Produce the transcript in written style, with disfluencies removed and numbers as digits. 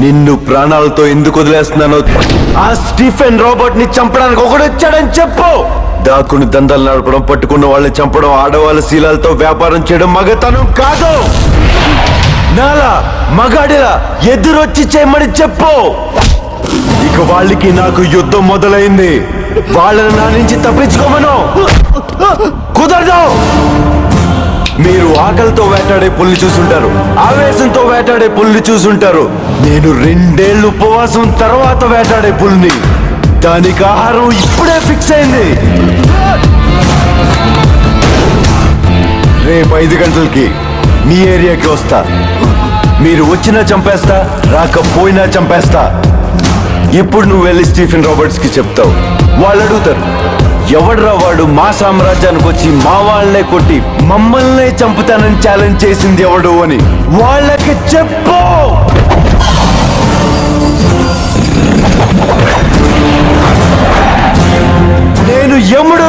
నిన్ను ప్రాణాలతో ఎందుకు వదిలేస్తున్నానో ఆ స్టీఫెన్ రాబర్ట్ ని చంపడానికి ఒకడు వచ్చాడని చెప్పు. దాక్కుని దందాలు నడపడం, పట్టుకున్న వాళ్ళని చంపడం, ఆడవాళ్ళ శీలాలతో వ్యాపారం చేయడం మగతనం కాదు. నాలా మగాడిలా ఎదురొచ్చి చేయమని చెప్పు. ఇక వాళ్ళకి నాకు యుద్ధం మొదలైంది. వాళ్ళని నా నుంచి తప్పించుకోమను. కుదరదు. మీరు ఆకలితో వేటాడే పుల్లి చూసుంటారు, ఆవేశంతో వేటాడే పుల్లి చూసుంటారు. నేను 2 ఏళ్ళు ఉపవాసం తర్వాత వేటాడే పుల్ని. దానికి ఆహారం ఇప్పుడే ఫిక్స్ అయింది. రేపు 5 గంటలకి మీ ఏరియాకి వస్తా. మీరు వచ్చినా చంపేస్తా, రాకపోయినా చంపేస్తా. ఇప్పుడు నువ్వు వెళ్ళి స్టీఫెన్ రాబర్ట్స్ కి చెప్తావు. వాళ్ళు అడుగుతారు, ఎవడ్రా వాడు మా సామ్రాజ్యానికి వచ్చి మా వాళ్ళనే కొట్టి మమ్మల్నే చంపుతానని ఛాలెంజ్ చేసింది ఎవడు అని. వాళ్ళకి చెప్పు. నేను యముడు